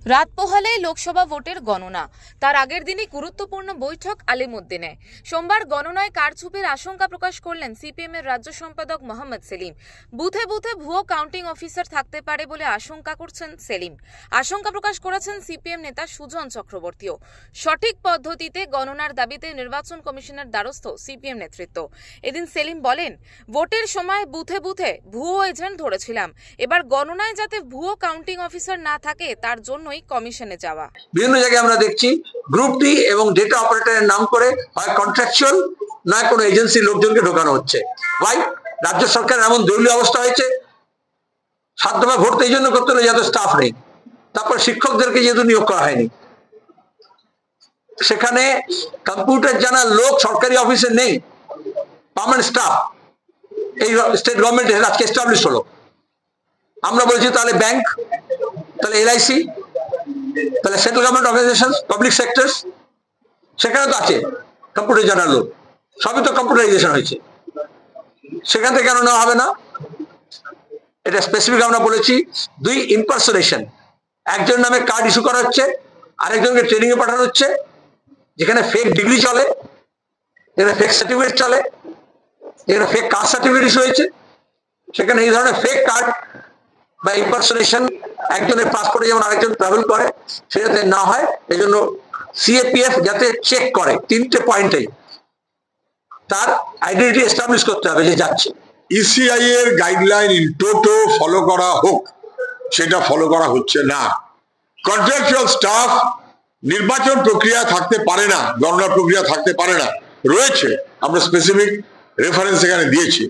রাত পোহালেই লোকসভা ভোটের গণনা। তার আগের দিনই গুরুত্বপূর্ণ বৈঠক আলিমুদ্দিনে। সোমবার গণনায় কারচুপির আশঙ্কা প্রকাশ করলেন সিপিএম এর রাজ্য সম্পাদক মোহাম্মদ সেলিম। বুথে বুথে ভুয়ো কাউন্টিং অফিসার থাকতে পারে বলে আশঙ্কা করছেন সেলিম। আশঙ্কা প্রকাশ করেছেন সিপিএম নেতা সুজন চক্রবর্তীও। সঠিক পদ্ধতিতে গণনার দাবিতে নির্বাচন কমিশনের দ্বারস্থ সিপিএম নেতৃত্ব। এদিন সেলিম বলেন, ভোটের সময় বুথে বুথে ভুয়ো এজেন্ট ধরেছিলাম। এবার গণনায় যাতে ভুয়ো কাউন্টিং অফিসার না থাকে তার জন্য কমিশনে যাওয়া। বিভিন্ন জায়গায় আমরা দেখছি গ্রুপ ডি এবং ডেটা অপারেটরের নাম করে হয় কন্ট্রাকচুয়াল নয় কোনো এজেন্সি লোকজনকে ঢোকানো হচ্ছে। ভাই, রাজ্য সরকারের এমন দলীয় অবস্থা হয়েছে, 7 দফা ভোট এই জন্য করতে হলে যাতে স্টাফ নেই, তারপর শিক্ষকদেরকে যেহেতু নিয়োগ করা হয়নি, সেখানে কম্পিউটার জানা লোক সরকারি অফিসে নেই, পার্মানেন্ট স্টাফ এই স্টেট গভর্নমেন্ট আজকে এস্টাবলিশ হলো। আমরা বলছি তাহলে ব্যাংক, তাহলে এলআইসি, তাহলে central government organization, public sector, সেখানে তো আছে কম্পিউটার জানার লোক, সবই তো কম্পিউটারাইজেশন হয়েছে, সেখান থেকে কেন নেওয়া হবে না? এটা স্পেসিফিক আমরা বলেছি। 2, ইম্পারসোনেশন, একজন নামে কার্ড ইস্যু করা হচ্ছে, আরেকজনকে ট্রেনিং এ পাঠানো হচ্ছে, যেখানে ফেক ডিগ্রি চলে, যেখানে ফেক সার্টিফিকেট চলে, যেখানে ফেক কাস্ট সার্টিফিকেট ইস্যু হয়েছে, সেখানে এই ধরনের ফেক কার্ড বা ইম্পারসোনেশন একজনের পাসপোর্টে যেমন আরেকজন ট্রাভেল করে সেটাতে না হয়, এই জন্য সিএপিএফ যাতে চেক করে 3টে পয়েন্টে তার আইডেন্টিটি এস্টাবলিশ করতে হবে যে যাচ্ছে। ইসিআই এর গাইডলাইন ইন টোটো ফলো করা হোক, সেটা ফলো করা হচ্ছে না। কন্ট্রাকচুয়াল স্টাফ নির্বাচন প্রক্রিয়া থাকতে পারে না, গণনা প্রক্রিয়া থাকতে পারে না, রয়েছে, আমরা স্পেসিফিক রেফারেন্স এখানে দিয়েছি।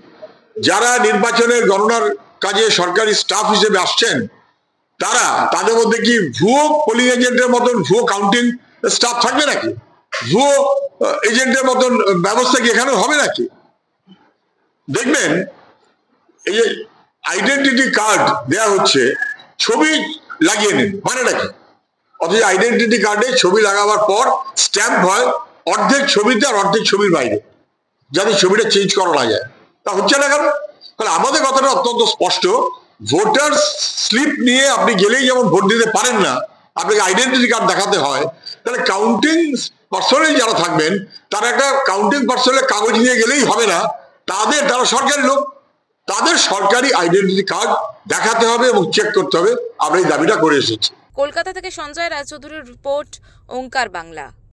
যারা নির্বাচনের গণনার কাজে সরকারি স্টাফ হিসেবে আসছেন, তাদের মধ্যে কি ভুয়ো পোলিং এজেন্টের মতন ভুয়ো কাউন্টিং স্টাফ থাকবে নাকি? ভুয়ো এজেন্টের মতন ব্যবস্থা কি এখানে হবে নাকি? দেখবেন এই যে আইডেন্টিটি কার্ড দেয়া হচ্ছে, ছবি লাগিয়ে নিন, মানে নাকি? অথচ আইডেন্টিটি কার্ডে ছবি লাগাবার পর স্ট্যাম্প হয় অর্ধেক ছবিতে আর অর্ধেক ছবির বাইরে, যাতে ছবিটা চেঞ্জ করা না যায়। তা হচ্ছে না কেন? তাহলে আমাদের কথাটা অত্যন্ত স্পষ্ট। ভোটার স্লিপ নিয়ে আপনি গেলেই যেমন ভোট দিতে পারেন না, আপনাকে আইডেন্টিটি কার্ড দেখাতে হয়। তাহলে কাউন্টিং পার্সোনাল যারা থাকবেন, তারা একটা কাউন্টিং পার্সোনাল কাগজ নিয়ে গেলেই হবে না, তারা সরকারি লোক, তাদের সরকারি আইডেন্টিটি কার্ড দেখাতে হবে এবং চেক করতে হবে। আমরা এই দাবিটা করে এসেছি। কলকাতা থেকে সঞ্জয় রায়চৌধুরীর রিপোর্ট, ওঙ্কার বাংলা।